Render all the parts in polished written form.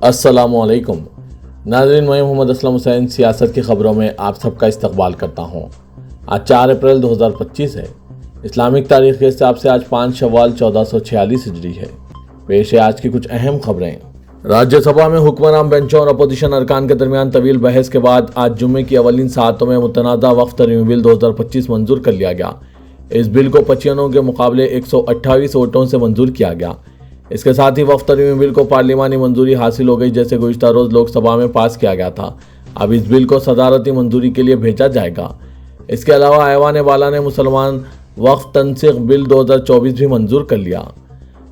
अस्सलामुअलैकुम नाज़रीन, मैं मोहम्मद असलम हुसैन सियासत की ख़बरों में आप सबका इस्तकबाल करता हूँ। आज 4 अप्रैल 2025 है। इस्लामिक तारीख़ के हिसाब से आज 5 शव्वाल 1446 हिजरी है। पेश है आज की कुछ अहम खबरें। राज्यसभा में हुक्मरान बेंचों और अपोजिशन अरकान के दरमियान तवील बहस के बाद आज जुम्मे की अवलिन सातों में मुतनाज़ा वक्फ तरमीमी बिल 2025 मंजूर कर लिया गया। इस बिल को 55 के मुकाबले 128 वोटों से मंजूर किया गया। इसके साथ ही वक्फ तरमीमी बिल को पार्लिमानी मंजूरी हासिल हो गई, जैसे गुज़िश्ता रोज़ लोकसभा में पास किया गया था। अब इस बिल को सदारती मंजूरी के लिए भेजा जाएगा। इसके अलावा ऐवान बाला ने मुसलमान वक्फ तनसीख बिल 2024 भी मंजूर कर लिया।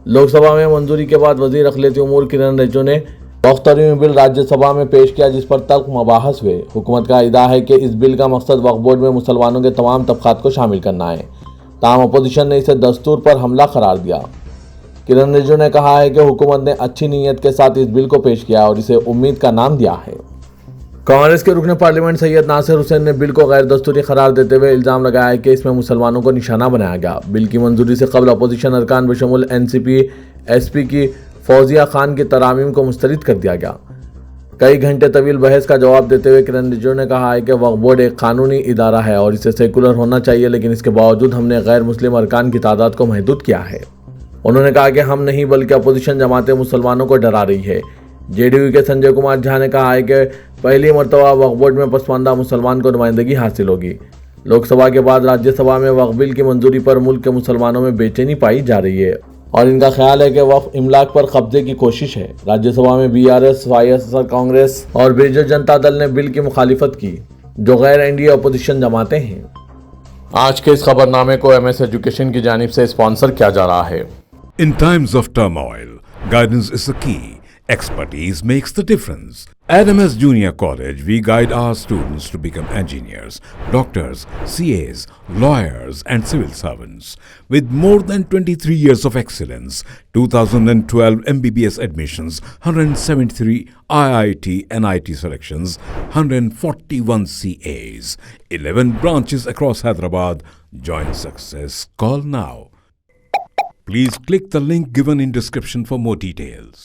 लोकसभा में मंजूरी के बाद वज़ीर अक़लियती उमूर किरण रिजिजू ने वक्फ तरमीमी बिल राज्यसभा में पेश किया, जिस पर तल्ख़ मबाहस हुए। हुकूमत का इदा है कि इस बिल का मकसद वक्फ बोर्ड में मुसलमानों के तमाम तबक़ात को शामिल करना है। ताहम अपोजिशन ने इसे दस्तूर पर हमला करार दिया। किरण रिजिजू ने कहा है कि हुकूमत ने अच्छी नीयत के साथ इस बिल को पेश किया और इसे उम्मीद का नाम दिया है। कांग्रेस के रुकन पार्लियामेंट सैयद नासिर हुसैन ने बिल को गैर दस्तूरी करार देते हुए इल्ज़ाम लगाया है कि इसमें मुसलमानों को निशाना बनाया गया। बिल की मंजूरी से कबल अपोजिशन अरकान बशमुल NCP SP की फौजिया खान की तरामीम को मुस्तरद कर दिया गया। कई घंटे तवील बहस का जवाब देते हुए किरण रिजिजू ने कहा है कि वक्फ बोर्ड एक कानूनी इदारा है और इसे सेकुलर होना चाहिए, लेकिन इसके बावजूद हमने गैर मुस्लिम अरकान की तादाद को महदूद किया है। उन्होंने कहा कि हम नहीं बल्कि अपोजिशन जमातें मुसलमानों को डरा रही है। JDU के संजय कुमार झा ने कहा है कि पहली मरतबा वक्फ बोर्ड में पसमानदा मुसलमान को नुमाइंदगी हासिल होगी। लोकसभा के बाद राज्यसभा में वक्फ बिल की मंजूरी पर मुल्क के मुसलमानों में बेचैनी पाई जा रही है और इनका ख्याल है कि वक्फ इमलाक पर कब्जे की कोशिश है। राज्यसभा में BRS, YSR कांग्रेस और बीजेपी जनता दल ने बिल की मुखालिफत की, जो गैर NDA अपोजिशन जमातें हैं। आज के इस खबरनामे को MS एजुकेशन की जानिब से स्पॉन्सर किया जा रहा है। In times of turmoil, guidance is the key. Expertise makes the difference. At MS Junior College, we guide our students to become engineers, doctors, CAs, lawyers, and civil servants. With more than 23 years of excellence, 2012 MBBS admissions, 173 IIT and IT selections, 141 CAs, 11 branches across Hyderabad. Join success. Call now. Please click the link given in description for more details.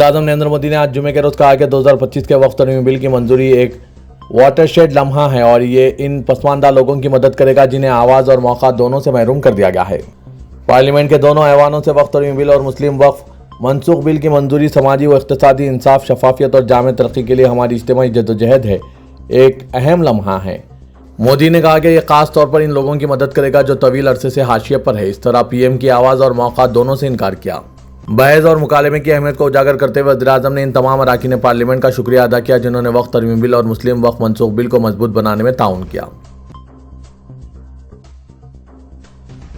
आज़म नरेंद्र मोदी ने आज जुमे के रोज़ कहा कि 2025 के वक्फ तरमीमी bill की मंजूरी एक वाटरशेड लम्हा है और ये इन पसमानदा लोगों की मदद करेगा जिन्हें आवाज़ और मौका दोनों से महरूम कर दिया गया है। पार्लियामेंट के दोनों ऐवानों से वक्फ तरमीमी बिल और मुस्लिम वक्फ मनसूख बिल की मंजूरी समाजी व इक़्तिसादी इंसाफ, शफाफियत और जामे तरक्की के लिए हमारी इज्तिमाई जद्दोजहद है, एक अहम लम्हा है। मोदी ने कहा कि यह खास तौर पर इन लोगों की मदद करेगा जो तवील अरसे से हाशिए पर है। इस तरह PM की आवाज़ और मौका दोनों से इनकार किया। बहस और मुकालमे की अहमियत को उजागर करते हुए वज़ीर-ए-आज़म ने इन तमाम अरकान पार्लियामेंट का शुक्रिया अदा किया जिन्होंने वक्फ तरमीमी बिल और मुस्लिम वक्फ मनसूख बिल को मजबूत बनाने में ताउन किया।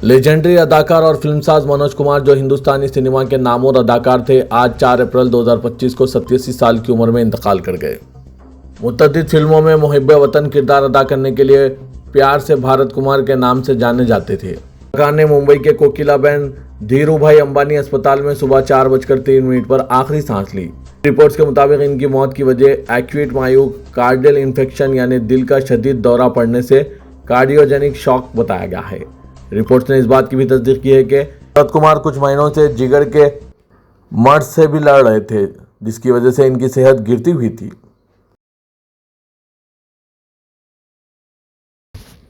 लेजेंडरी अदाकार और फिल्मसाज मनोज कुमार, जो हिंदुस्तानी सिनेमा के नामवर अदाकार थे, आज 4 अप्रैल 2025 को 87 साल की उम्र में इंतकाल कर गए। मुतअद्दिद फिल्मों में मुहिब्बे वतन किरदार अदा करने के लिए प्यार से भारत कुमार के नाम से जाने जाते थे। अदाकार ने मुंबई के कोकिलाबेन धीरू भाई अंबानी अस्पताल में सुबह 4:03 पर आखिरी सांस ली। रिपोर्ट्स के मुताबिक इनकी मौत की वजह एक्यूट मायूक कार्डियल इन्फेक्शन यानी दिल का शदीद दौरा पड़ने से कार्डियोजेनिक शॉक बताया गया है। रिपोर्ट्स ने इस बात की भी तस्दीक की है कि भारत कुमार कुछ महीनों से जिगर के मर्ज से भी लड़ रहे थे, जिसकी वजह से इनकी सेहत गिरती हुई थी।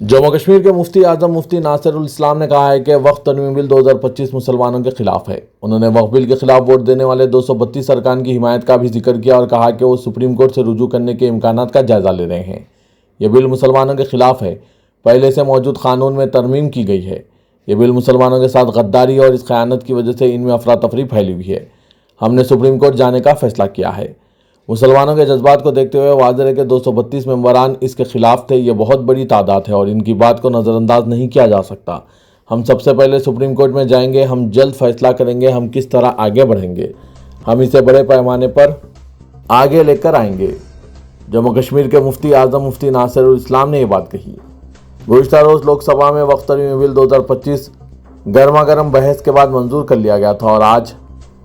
जम्मू कश्मीर के मुफ्ती आजम मुफ्ती नासिरुल इस्लाम ने कहा है कि वक्फ तरमीमी बिल 2025 मुसलमानों के खिलाफ है। उन्होंने वक्फ बिल के खिलाफ वोट देने वाले 232 अरकान की हिमायत का भी जिक्र किया और कहा कि वो सुप्रीम कोर्ट से रुजू करने के इम्कानात का जायजा ले रहे हैं। यह बिल मुसलमानों के खिलाफ है। पहले से मौजूद कानून में तरमीम की गई है। यह बिल मुसलमानों के साथ गद्दारी और इस ख़यानत की वजह से इनमें अफरा तफरी फैली हुई है। हमने सुप्रीम कोर्ट जाने का फैसला किया है। मुसलमानों के जज्बात को देखते हुए वाज़ेह है कि 232 मेंबरान इसके खिलाफ थे। ये बहुत बड़ी तादाद है और इनकी बात को नज़रअंदाज नहीं किया जा सकता। हम सबसे पहले सुप्रीम कोर्ट में जाएंगे। हम जल्द फैसला करेंगे हम किस तरह आगे बढ़ेंगे। हम इसे बड़े पैमाने पर आगे लेकर आएंगे। जम्मू कश्मीर के मुफ्ती आज़म मुफ्ती नासिरुल इस्लाम ने यह बात कही। गुज़िश्ता रोज़ लोकसभा में वक्फ तरमीमी बिल 2025 गर्मा गर्म बहस के बाद मंजूर कर लिया गया था और आज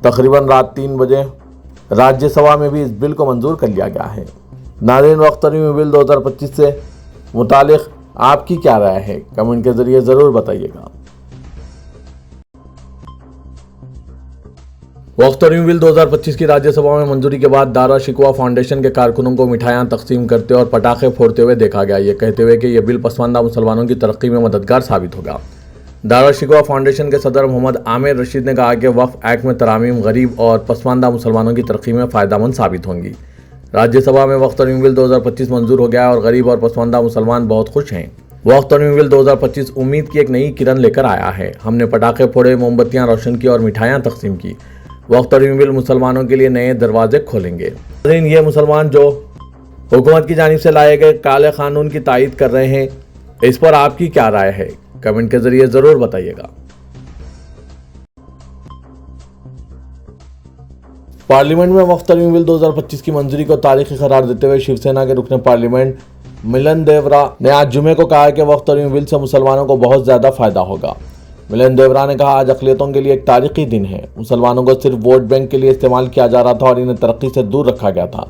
तकरीबन रात 3 बजे राज्यसभा में भी इस बिल को मंजूर कर लिया गया है। नाज़रीन, वक्फ तरमीमी बिल 2025 से मुतालिक आपकी क्या राय है? कमेंट के ज़रिए ज़रूर बताइएगा। वक्फ तरमीम बिल 2025 की राज्यसभा में मंजूरी के बाद दारा शिकवा फाउंडेशन के कारकुनों को मिठाइयां तकसीम करते और पटाखे फोड़ते हुए देखा गया, ये कहते हुए कि यह बिल पसमानदा मुसलमानों की तरक्की में मददगार साबित होगा। दारा शिकवा फाउंडेशन के सदर मोहम्मद आमिर रशीद ने कहा कि वक्फ एक्ट में तरामीम गरीब और पसमानदा मुसलमानों की तरक्की में फ़ायदेमंद साबित होंगी। राज्यसभा में वक्फ तरमीम बिल 2025 मंजूर हो गया और गरीब और पसमानदा मुसलमान बहुत खुश हैं। वक्फ तरमीम बिल 2025 उम्मीद की एक नई किरण लेकर आया है। हमने पटाखे फोड़े, मोमबत्तियां रोशन की और मिठाइयां तकसीम की। वक्फ तरमीम बिल मुसलमानों के लिए नए दरवाजे खोलेंगे। ये मुसलमान जो हुकूमत की जानिब से लाए गए काले कानून की तायीद कर रहे हैं, इस पर आपकी क्या राय है? कमेंट के जरिए जरूर बताइएगा। पार्लियामेंट में वक्फ तरमीम बिल 2025 की मंजूरी को तारीखी करार देते हुए शिवसेना के रुकने पार्लियामेंट मिलन देवरा ने आज जुमे को कहा कि वक्फ तरमीम बिल से मुसलमानों को बहुत ज्यादा फायदा होगा। मिलन देवरा ने कहा, आज अक़लियतों के लिए एक तारीखी दिन है। मुसलमानों को सिर्फ वोट बैंक के लिए इस्तेमाल किया जा रहा था और इन्हें तरक्की से दूर रखा गया था।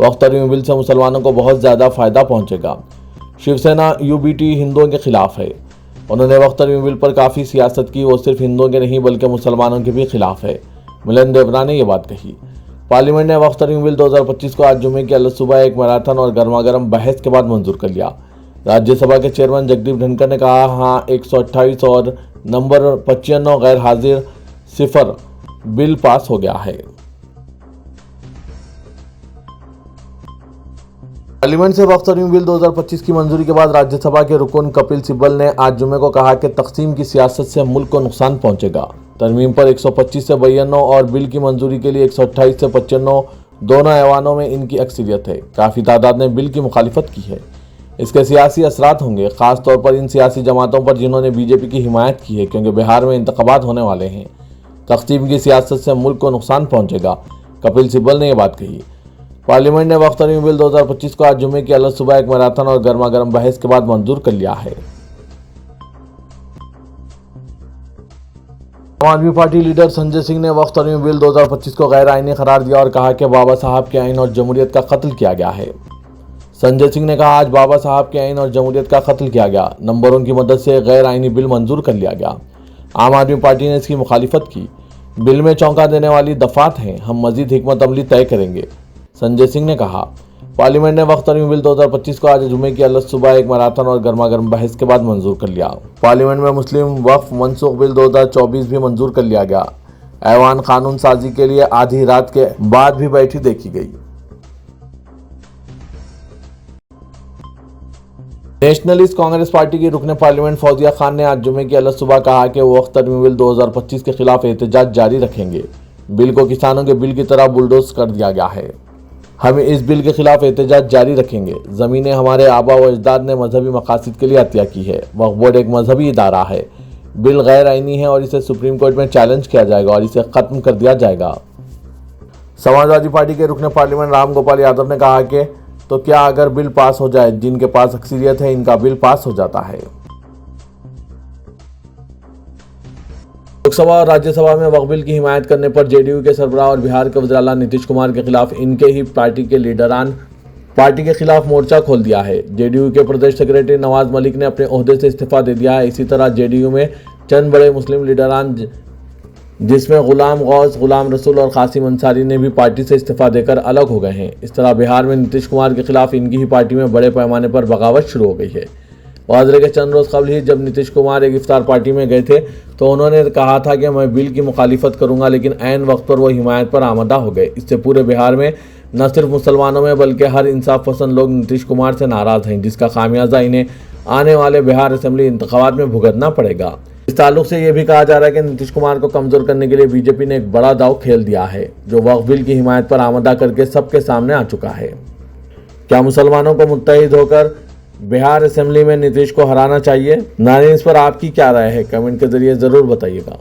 वक्फ तरमीम बिल से मुसलमानों को बहुत ज़्यादा फ़ायदा पहुंचेगा। शिवसेना यूबीटी हिंदुओं के खिलाफ है। उन्होंने वक्फ तरमीम बिल पर काफ़ी सियासत की, वो सिर्फ हिंदुओं के नहीं बल्कि मुसलमानों के भी खिलाफ है। मिलन देवरा ने यह बात कही। पार्लियामेंट ने वक्फ तरमीम बिल 2025 को आज जुमे की अलग सुबह एक मैराथन और गर्मागर्म बहस के बाद मंजूर कर लिया। राज्यसभा के चेयरमैन जगदीप धनखड़ ने कहा, हाँ 128 और नंबर 95 गैर हाजिर 0 बिल पास हो गया है। पार्लियामेंट से वक्फ तरमीम बिल 2025 की मंजूरी के बाद राज्यसभा के रुकन कपिल सिब्बल ने आज जुमे को कहा कि तकसीम की सियासत से मुल्क को नुकसान पहुंचेगा। तरमीम पर 125 से 92 और बिल की मंजूरी के लिए 128 से 95 दोनों ऐवानों में इनकी अक्सरियत है। काफ़ी तादाद ने बिल की मुखालिफत की है। इसके सियासी असरात होंगे, ख़ास तौर पर इन सियासी जमातों पर जिन्होंने बीजेपी की हिमायत की है, क्योंकि बिहार में इंतखाबात होने वाले हैं। तकसीम की सियासत से मुल्क को नुकसान पहुंचेगा, कपिल सिब्बल ने यह बात कही। पार्लियामेंट ने वक्फ तरमीम बिल 2025 को आज जुमे की अलग सुबह एक मैराथन और गर्मागर्म बहस के बाद मंजूर कर लिया है। आम आदमी पार्टी लीडर संजय सिंह ने वक्फ तरमीम बिल 2025 को गैर आईनी करार दिया और कहा कि बाबा साहब के आइन और जमहूरियत का कत्ल किया गया है। संजय सिंह ने कहा, आज बाबा साहब के आइन और जमहूरियत का कत्ल किया गया। नंबरों की मदद से गैर आईनी बिल मंजूर कर लिया गया। आम आदमी पार्टी ने इसकी मुखालिफत की। बिल में चौंका देने वाली दफात हैं, हम मजीद हिकमत अमली तय करेंगे, संजय सिंह ने कहा। पार्लियामेंट ने वक्फ तरमीम बिल 2025 को आज जुमे की अलग सुबह एक मैराथन और गर्मागर्म बहस के बाद मंजूर कर लिया। पार्लियामेंट में मुस्लिम वक्फ मनसूख बिल 2024 भी मंजूर कर लिया गया। ऐवान कानून साजी के लिए आधी रात के बाद भी बैठी देखी गई। नेशनलिस्ट कांग्रेस पार्टी की रुकने पार्लियामेंट फौजिया खान ने आज जुमे की अलग सुबह कहा कि वो वक्फ तरमीम बिल 2025 के खिलाफ एहतजाज जारी रखेंगे। बिल को किसानों के बिल की तरह बुलडोज कर दिया गया है। हम इस बिल के खिलाफ एहतजाज जारी रखेंगे। ज़मीनें हमारे आबा व अजदाद ने मजहबी मकासद के लिए अतिया की है। वक्फ बोर्ड एक मजहबी इदारा है। बिल गैर आईनी है और इसे सुप्रीम कोर्ट में चैलेंज किया जाएगा और इसे ख़त्म कर दिया जाएगा। समाजवादी पार्टी के रुकने पार्लियामेंट राम गोपाल यादव ने कहा कि तो क्या अगर बिल पास हो जाए, जिनके पास अक्सरियत है इनका बिल पास हो जाता है। लोकसभा और राज्यसभा में वक्फ बिल की हिमायत करने पर जेडीयू के सरबराह और बिहार के वज़ीर आला नीतीश कुमार के खिलाफ इनके ही पार्टी के लीडरान पार्टी के खिलाफ मोर्चा खोल दिया है। जेडीयू के प्रदेश सेक्रेटरी नवाज मलिक ने अपने ओहदे से इस्तीफा दे दिया है। इसी तरह जेडीयू में चंद बड़े मुस्लिम लीडरान जिसमें गुलाम गौस, गुलाम रसूल और कासिम अंसारी ने भी पार्टी से इस्तीफा देकर अलग हो गए हैं। इस तरह बिहार में नीतीश कुमार के खिलाफ इनकी ही पार्टी में बड़े पैमाने पर बगावत शुरू हो गई है। वाज़े के चंद रोज़ कबल ही जब नीतीश कुमार एक इफ्तार पार्टी में गए थे तो उन्होंने कहा था कि मैं बिल की मुखालिफत करूंगा, लेकिन ऐन वक्त पर वो हिमायत पर आमदा हो गए। इससे पूरे बिहार में न सिर्फ मुसलमानों में बल्कि हर इंसाफ पसंद लोग नीतीश कुमार से नाराज़ हैं, जिसका खामियाजा इन्हें आने वाले बिहार असेंबली इंतखाबात में भुगतना पड़ेगा। इस ताल्लुक से यह भी कहा जा रहा है कि नीतीश कुमार को कमज़ोर करने के लिए बीजेपी ने एक बड़ा दाव खेल दिया है, जो वक्फ बिल की हिमायत पर आमदा करके सबके सामने आ चुका है। क्या मुसलमानों को मुत्तहिद होकर बिहार असेंबली में नीतीश को हराना चाहिए? नाज़रीन, इस पर आपकी क्या राय है? कमेंट के जरिए ज़रूर बताइएगा।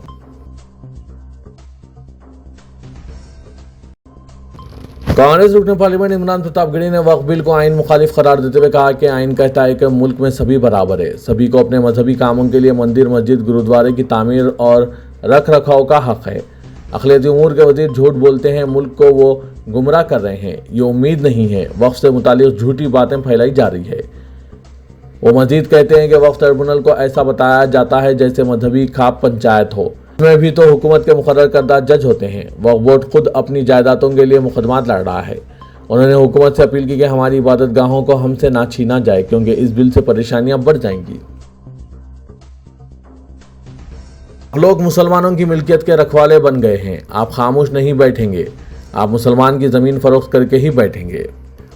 कांग्रेस रुकने पार्लियामेंट इमरान प्रतापगढ़ी ने वक्फ बिल को आइन मुखालिफ करार देते हुए कहा कि आइन कहता है कि मुल्क में सभी बराबर है, सभी को अपने मजहबी कामों के लिए मंदिर, मस्जिद, गुरुद्वारे की तामीर और रख रखाव का हक है। अखिलती उमूर के वजीर झूठ बोलते हैं, मुल्क को वो गुमराह कर रहे हैं। ये उम्मीद नहीं है, वक्फ से मुतालिक झूठी बातें फैलाई जा रही है। वो मजीद कहते हैं कि वक्फ ट्रिब्यूनल को ऐसा बताया जाता है जैसे मजहबी खाप पंचायत हो। इसमें भी तो हुकूमत के मुकर्रर करदा जज होते हैं। वक्फ बोर्ड खुद अपनी जायदादों के लिए मुकदमात लड़ रहा है। उन्होंने हुकूमत से अपील की कि हमारी इबादत गाहों को हमसे ना छीना जाए, क्योंकि इस बिल से परेशानियां बढ़ जाएंगी। लोग मुसलमानों की मिल्कियत के रखवाले बन गए हैं। आप खामोश नहीं बैठेंगे, आप मुसलमान की जमीन फरोख्त करके ही बैठेंगे।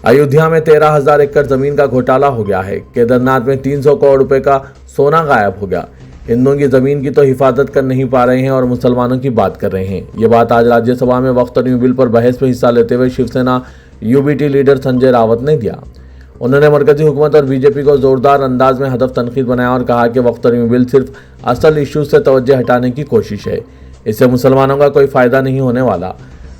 अयोध्या में 13,000 एकड़ जमीन का घोटाला हो गया है। केदारनाथ में 300 करोड़ रुपए का सोना गायब हो गया। हिंदुओं की जमीन की तो हिफाजत कर नहीं पा रहे हैं और मुसलमानों की बात कर रहे हैं। ये बात आज राज्यसभा में वक्फ तरीन बिल पर बहस में हिस्सा लेते हुए शिवसेना यूबीटी लीडर संजय रावत ने दिया। उन्होंने मरकजी हुकूमत और बीजेपी को जोरदार अंदाज में हदफ तनकीद बनाया और कहा कि वक्फ तरीन बिल सिर्फ असल इश्यूज से तवज्जो हटाने की कोशिश है। इससे मुसलमानों का कोई फायदा नहीं होने वाला।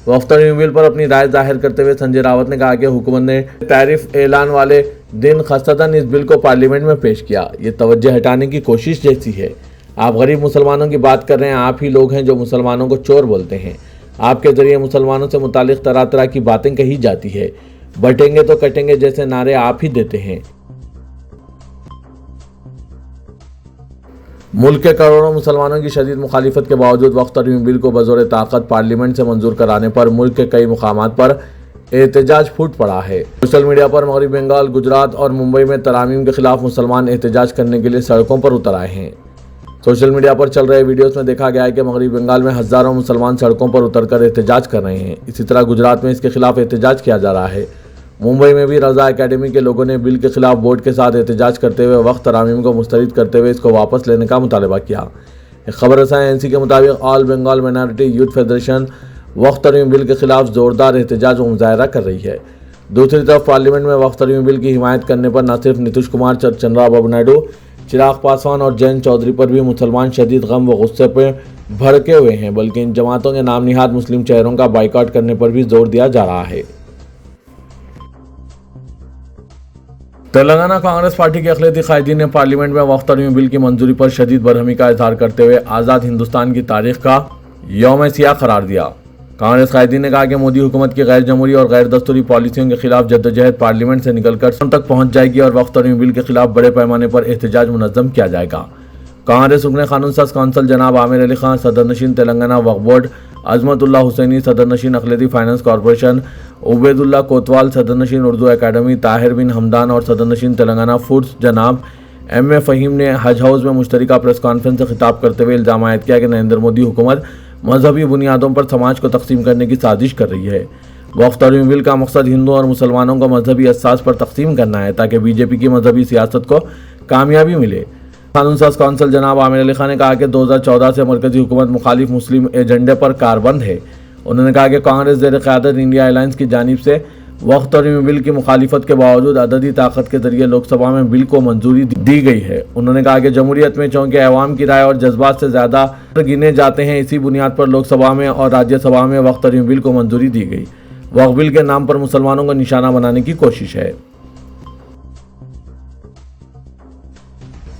वक्फ तरीन बिल पर अपनी राय जाहिर करते हुए संजय रावत ने कहा कि हुकूमत ने टैरिफ ऐलान वाले दिन खस्तन इस बिल को पार्लियामेंट में पेश किया। ये तवज्जो हटाने की कोशिश जैसी है। आप गरीब मुसलमानों की बात कर रहे हैं। आप ही लोग हैं जो मुसलमानों को चोर बोलते हैं। आपके जरिए मुसलमानों से मुतालिक तरह तरह की बातें कही जाती है। बटेंगे तो कटेंगे जैसे नारे आप ही देते हैं। मुल्क के करोड़ों मुसलमानों की शदीद मुखालिफत के बावजूद वक्फ तरीन बिल को बज़ोर ताकत पार्लियामेंट से मंजूर कराने पर मुल्क के कई मुकामात पर एहतजाज फूट पड़ा है। सोशल मीडिया पर मगरबी बंगाल, गुजरात और मुंबई में तरामीम के खिलाफ मुसलमान एहतजाज करने के लिए सड़कों पर उतर आए हैं। सोशल मीडिया पर चल रहे वीडियोस में देखा गया है कि मगरबी बंगाल में हजारों मुसलमान सड़कों पर उतरकर एहतजाज कर रहे हैं। इसी तरह गुजरात में इसके खिलाफ एहतजाज किया जा रहा है। मुंबई में भी रजा एकेडमी के लोगों ने बिल के खिलाफ बोर्ड के साथ एहतजाज करते हुए वक्त तरामीम को मुस्तरद करते हुए इसको वापस लेने का मुतालबा किया। खबर रसाएं एनसी के मुताबिक all Bengal minority youth federation वक्त तरीन बिल के खिलाफ जोरदार एहतजाज व मुजाहरा कर रही है। दूसरी तरफ पार्लियामेंट में वक्त तरीन बिल की हिमायत करने पर न सिर्फ नीतीश कुमार, चंद्रबाबू नायडू, चिराग पासवान और जयंत चौधरी पर भी मुसलमान शदीद गम व गुस्से पर भड़के हुए हैं, बल्कि इन जमातों के नाम निहाद मुस्लिम चेहरों का बाइकआउट करने पर भी जोर दिया जा रहा है। तेलंगाना कांग्रेस पार्टी के अक़लियती कायदीन ने पार्लियामेंट में वक्फ तरीन बिल की मंजूरी पर शदीद बरहमी का इजहार करते हुए आज़ाद हिंदुस्तान की तारीख का यौम सियाह करार दिया। कांग्रेस कायदीन ने कहा कि मोदी हुकूमत की गैर जमहूरी और गैर दस्तूरी पॉलिसियों के खिलाफ जद्दोजहद पार्लियामेंट से निकलकर सदन तक पहुंच जाएगी और वक्फ तरीन बिल के खिलाफ बड़े पैमाने पर एहतजाज मुनज़्ज़म किया जाएगा। कांग्रेस रुकने कानून साज कौंसल जनाब आमिर अली खान, सदर नशीन तेलंगाना वक्फ बोर्ड अजमतुल्लाह हुसैनी, सदर नशीन अक़लियती फाइनेंस कॉरपोरेशन उबैदुल्लाह कोतवाल, सदर नशीन उर्दू एकेडमी ताहिर बिन हमदान और सदर नशीन तेलंगाना फूड्स जनाब एम.ए. फ़हीम ने हज हाउस में मुश्तरका प्रेस कॉन्फ्रेंस से खिताब करते हुए इल्ज़ाम आयद किया कि नरेंद्र मोदी हुकूमत मजहबी बुनियादों पर समाज को तकसीम करने की साजिश कर रही है। वक्फ तरीन बिल का मकसद हिंदू और मुसलमानों को मजहबी असास पर तकसीम करना है ताकि बीजेपी की मजहबी सियासत को कामयाबी मिले। कानून साज कौंसल जनाब आमिर अली खान ने कहा कि 2014 से मरकजी हुकूमत मुखालिफ मुस्लिम एजेंडे पर कारबंद है। उन्होंने कहा कि कांग्रेस ज़ेर क़यादत इंडिया अलायंस की जानिब से वक्फ तरीन बिल की मुखालिफत के बावजूद अददी ताकत के जरिए लोकसभा में बिल को मंजूरी दी गई है। उन्होंने कहा कि जमहूरियत में चूंकि अवाम की राय और जज्बात से ज़्यादा गिने जाते हैं, इसी बुनियाद पर लोकसभा में और राज्यसभा में वक्फ तरीन बिल को मंजूरी दी गई। वक्फ बिल के नाम पर मुसलमानों को निशाना बनाने की कोशिश है।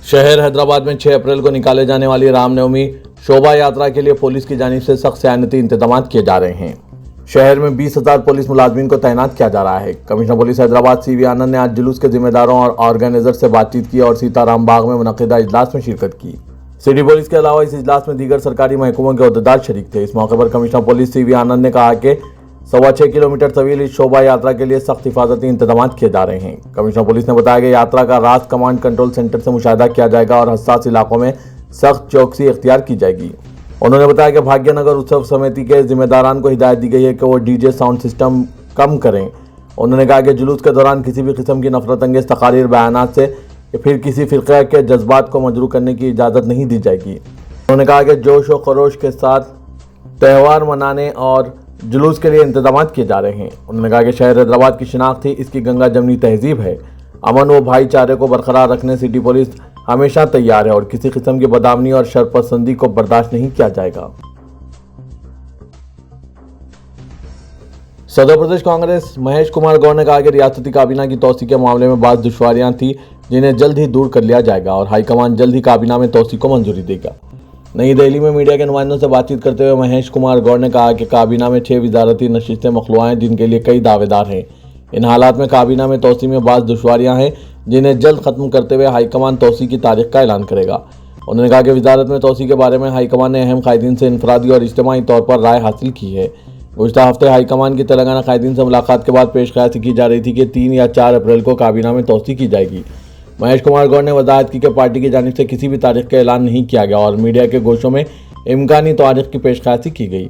शहर हैदराबाद में 6 अप्रैल को निकाले जाने वाली रामनवमी शोभा यात्रा के लिए पुलिस की जानिब से सख्त सयानती इंतजाम किए जा रहे हैं। शहर में 20,000 पुलिस मुलाजमीन को तैनात किया जा रहा है। कमिश्नर पुलिस हैदराबाद सीवी आनंद ने आज जुलूस के जिम्मेदारों और ऑर्गेनाइजर से बातचीत की और सीताराम बाग में मुनक़िदा इजलास में शिरकत की। सिटी पुलिस के अलावा इस इजलास में दीगर सरकारी महकमों के अहदेदार शरीक थे। इस मौके पर कमिश्नर पुलिस सीवी आनंद ने कहा कि 6.25 किलोमीटर तवील इस शोभा यात्रा के लिए सख्त हिफाजती इंतजाम किए जा रहे हैं। कमिश्नर पुलिस ने बताया कि यात्रा का रास्त कमांड कंट्रोल सेंटर से मुशाहिदा किया जाएगा और हसास इलाकों में सख्त चौकसी इख्तियार की जाएगी। उन्होंने बताया कि भाग्यनगर उत्सव समिति के जिम्मेदारान को हिदायत दी गई है कि वो डीजे साउंड सिस्टम कम करें। उन्होंने कहा कि जुलूस के दौरान किसी भी किस्म की नफरत अंगेज तकारीर, बयानात से फिर किसी फ़िरक़े के जज्बात को मजरू करने की इजाज़त नहीं दी जाएगी। उन्होंने कहा कि जोश व खरोश के साथ त्यौहार मनाने और जुलूस के लिए इंतजाम किए जा रहे हैं। उन्होंने कहा कि शहर हैदराबाद की शिनाख्त ही इसकी गंगा जमनी तहजीब है। अमन व भाईचारे को बरकरार रखने सिटी पुलिस हमेशा तैयार है और किसी किस्म की बदआमनी और शरपसंदी को बर्दाश्त नहीं किया जाएगा। सदर प्रदेश कांग्रेस महेश कुमार गौड़ ने कहा कि रियासती काबीना की तोसी के मामले में बाज़ दुश्वारियां थी जिन्हें जल्द ही दूर कर लिया जाएगा और हाईकमान जल्द ही काबीना में तोसी को मंजूरी देगा। नई दिल्ली में मीडिया के नुमाइंदों से बातचीत करते हुए महेश कुमार गौड़ ने कहा कि काबीना में 6 वजारती नशिस्तें मखलूआ हैं जिनके लिए कई दावेदार हैं। इन हालात में काबीना में तोसी में बाज़ दुश्वारियां हैं जिन्हें जल्द खत्म करते हुए हाईकमान तोसी की तारीख का ऐलान करेगा। उन्होंने कहा कि वजारत में तोसी के बारे में हाईकमान ने अहम कायदीन से इनफरादी और इज्तिमाई तौर पर राय हासिल की है। गुज़श्ता हफ्ते हाईकमान की तेलंगाना कायदीन से मुलाकात के बाद पेश क़यासी की जा रही थी कि 3 या 4 अप्रैल को काबीना में तोसी की जाएगी। महेश कुमार गौड़ ने वजाहत की कि पार्टी की जानिब से किसी भी तारीख का ऐलान नहीं किया गया और मीडिया के गोशों में इम्कानी तारीख की पेश क़यासी की गई।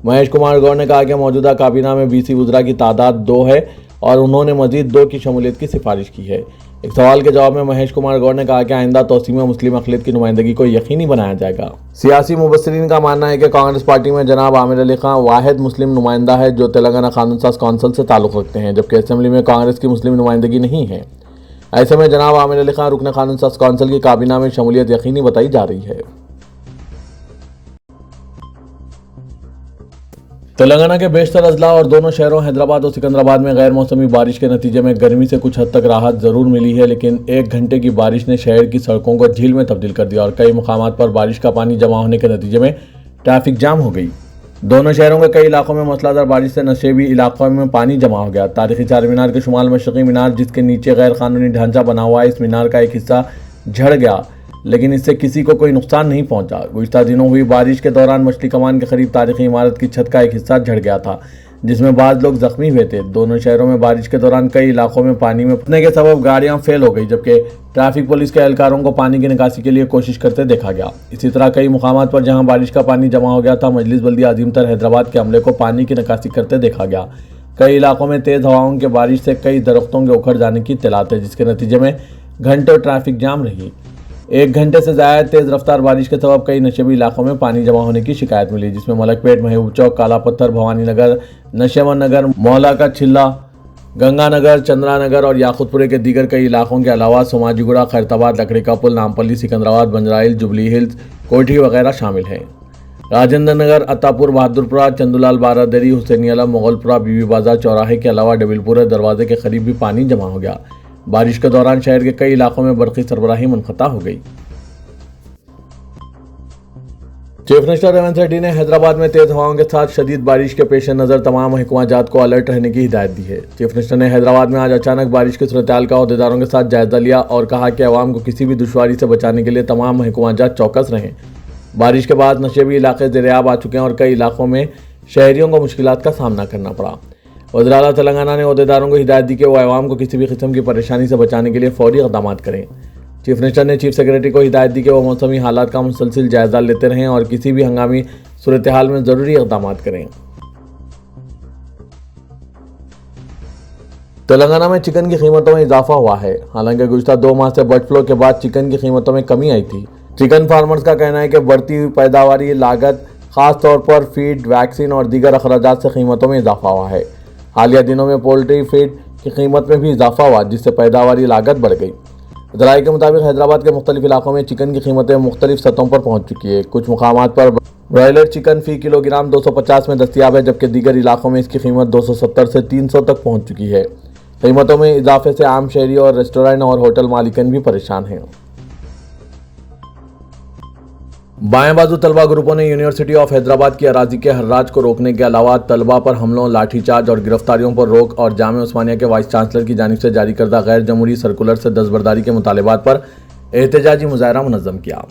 महेश कुमार गौड़ ने कहा कि मौजूदा काबीना में BC वज़रा की तादाद 2 है और उन्होंने मजीद 2 की शमूलियत की सिफारिश की है। एक सवाल के जवाब में महेश कुमार गौड़ ने कहा कि आइंदा तोसी में मुस्लिम अक़लियत की नुमाइंदगी को यकीनी बनाया जाएगा। सियासी मुबस्सिरीन का मानना है कि कांग्रेस पार्टी में जनाब आमिर अली खान वाहिद मुस्लिम नुमाइंदा है जो तेलंगाना कानून साज कौंसिल से ताल्लुक़ रखते हैं, जबकि असेंबली में कांग्रेस की मुस्लिम नुमाइंदगी नहीं है। ऐसे में जनाब आमिर अली खान रुकन कानून साज कौंसिल की काबीना में शमूलियत यकीनी बताई जा रही है। तेलंगाना के बेशतर अजला और दोनों शहरों हैदराबाद और सिकंदराबाद में गैर मौसमी बारिश के नतीजे में गर्मी से कुछ हद तक राहत ज़रूर मिली है, लेकिन 1 घंटे की बारिश ने शहर की सड़कों को झील में तब्दील कर दिया और कई मुकामात पर बारिश का पानी जमा होने के नतीजे में ट्रैफिक जाम हो गई। दोनों शहरों के कई इलाकों में मूसलाधार बारिश से नशेबी इलाकों में पानी जमा हो गया। तारीखी चार मीनार के शुमाल मशरक़ी मीनार, जिसके नीचे गैर कानूनी ढांचा बना हुआ है, इस मीनार का एक हिस्सा झड़ गया, लेकिन इससे किसी को कोई नुकसान नहीं पहुंचा। गुज़श्ता दिनों हुई बारिश के दौरान मछली कमान के करीब तारीखी इमारत की छत का एक हिस्सा झड़ गया था, जिसमें बाद लोग जख्मी हुए थे। दोनों शहरों में बारिश के दौरान कई इलाकों में पानी में फंसने के सबब गाड़ियां फेल हो गई, जबकि ट्रैफिक पुलिस के एहलकारों को पानी की निकासी के लिए कोशिश करते देखा गया। इसी तरह कई मुकामात पर जहां बारिश का पानी जमा हो गया था, मजलिस बल्दिया अजीमतर हैदराबाद के अमले को पानी की निकासी करते देखा गया। कई इलाकों में तेज़ हवाओं के बारिश से कई दरख्तों के उखड़ जाने की इत्तलात है, जिसके नतीजे में घंटों ट्रैफिक जाम रही। 1 घंटे से ज़्यादा तेज़ रफ्तार बारिश के सबब कई नशेबी इलाकों में पानी जमा होने की शिकायत मिली, जिसमें मलकपेट, महबूब चौक, काला पत्थर, भवानी नगर, नशेवन नगर, मोहल्ला का छिल्ला, गंगानगर, चंद्रा नगर और याकुतपुरे के दीगर कई इलाकों के अलावा सोमाजीगुड़ा, खैरताबाद, लकड़ी का पुल, नामपल्ली, सिकंदराबाद, बंजराइल, जुबली हिल्स, कोठी वगैरह शामिल हैं। राजेंद्र नगर, अतापुर, बहादुरपुरा, चंदूलाल, बारादरी, हुसैनी आलम, मुगलपुरा, बीबी बाजार चौराहे के अलावा डबिलपुरा दरवाजे के करीब भी पानी जमा हो गया। बारिश के दौरान शहर के कई इलाकों में बरक़ी सरबराही मुनक़ता हो गई। चीफ मिनिस्टर रेवंत रेड्डी ने हैदराबाद में तेज हवाओं के साथ शदीद बारिश के पेश नज़र तमाम महकमा जात को अलर्ट रहने की हिदायत दी है। चीफ मिनिस्टर ने हैदराबाद में आज अचानक बारिश की सूरत-ए-हाल का अहदेदारों के साथ जायजा लिया और कहा कि अवाम को किसी भी दुश्वारी से बचाने के लिए तमाम महकमा जात चौकस रहें। बारिश के बाद नशेबी इलाके ज़ेर-ए-आब आ चुके हैं और कई इलाकों में शहरियों को मुश्किलात का सामना करना पड़ा। वज़ीर आला तेलंगाना ने अहदेदारों को हिदायत दी कि वो अवाम को किसी भी किस्म की परेशानी से बचाने के लिए फौरी इक़दामात करें। चीफ मिनिस्टर ने चीफ सेक्रेटरी को हिदायत दी कि वो मौसमी हालात का मुसलसिल जायजा लेते रहें और किसी भी हंगामी सूरत हाल में ज़रूरी इक़दामात करें। तेलंगाना में चिकन की कीमतों में इजाफा हुआ है। हालांकि गुज़श्ता 2 माह से बर्ड फ्लू के बाद चिकन की कीमतों में कमी आई थी। चिकन फार्मर्स का कहना है कि बढ़ती हुई पैदावारी लागत, ख़ास तौर पर फीड, वैक्सीन और दीगर अखराजात से कीमतों में इजाफा हुआ है। हालिया दिनों में पोल्ट्री फीड की कीमत में भी इजाफा हुआ, जिससे पैदावारी लागत बढ़ गई। ज़राए के मुताबिक हैदराबाद के मुख्तलिफ इलाकों में चिकन की कीमतें मुख्तलिफ सतहों पर पहुँच चुकी है। कुछ मुकामात पर ब्रॉयलर चिकन फ़ी किलोग्राम 250 में दस्तियाब है, जबकि दीगर इलाकों में इसकी कीमत 270 से 300 तक पहुँच चुकी है। कीमतों में इजाफे से आम शहरी और रेस्टोरेंट और होटल मालिकन भी परेशान हैं। बाएं बाजू तलबा ग्रुपों ने यूनिवर्सिटी ऑफ हैदराबाद की अराजी के हर्राज को रोकने के अलावा तलबा पर हमलों, लाठीचार्ज और गिरफ्तारियों पर रोक और जामिया उस्मानिया के वाइस चांसलर की जानिब से जारी करदा गैर जमहूरी सर्कुलर से दस्तबरदारी के मुतालिबात पर एहतजाजी मुजाहरा मुनज़्ज़म किया।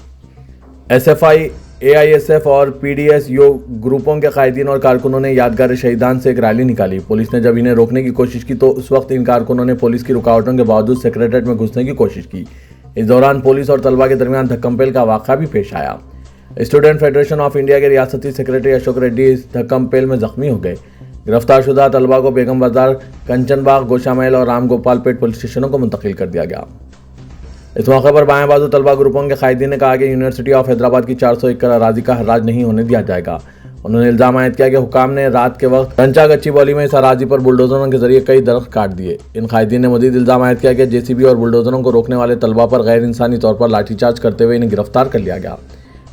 SFI, AISF और PDSU ग्रुपों के कायदीन और कारकुनों ने यादगार शहीदान से एक रैली निकाली। पुलिस ने जब इन्हें रोकने की कोशिश की तो उस वक्त इन कारकुनों ने पुलिस की रुकावटों के बावजूद सेक्रेटरीट में घुसने की कोशिश की। इस दौरान पुलिस और तलबा के दरमियान धक्कम-पेल का वाक़या भी पेश आया। स्टूडेंट फेडरेशन ऑफ इंडिया के रियासती सेक्रेटरी अशोक रेड्डी इस धक्कम-पेल में जख्मी हो गए। गिरफ्तारशुदा तलबा को बेगम बाजार, कंचनबाग, गोशामहल और राम गोपाल पेट पुलिस स्टेशनों को मुंतकिल कर दिया गया। इस मौके पर बाएं बाजू तलबा ग्रुपों के कायदीन ने कहा कि यूनिवर्सिटी ऑफ हैदराबाद की 400 एकड़ अराजी का हर्राज नहीं होने दिया जाएगा। उन्होंने इल्जाम आयद किया कि हुकाम ने रात के वक्त कंचा गच्ची बौली में इस अराजी पर बुलडोजरों के जरिए कई दरख्त काट दिए। इन कायदीन ने मजीद इल्जाम आयद किया कि JCB और बुलडोजरों को रोकने वाले तलबा पर गैर इंसानी तौर पर लाठीचार्ज करते हुए इन्हें गिरफ्तार कर लिया गया।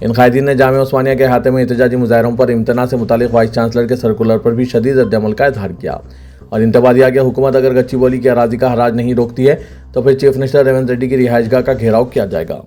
इन कायदीन ने जामिया उस्मानिया के अहाते में एहतजाजी मुजाहरों पर इम्तना से मुतालिक वाइस चांसलर के सर्कुलर पर भी शदीद रद्द-ए-अमल का इजहार किया और इंतबा दिया कि हुकूमत अगर गच्ची बौली की अराजी का हराज नहीं रोकती है तो फिर चीफ मिनिस्टर रेवंत रेड्डी की रिहाइशगाह का घेराव किया जाएगा।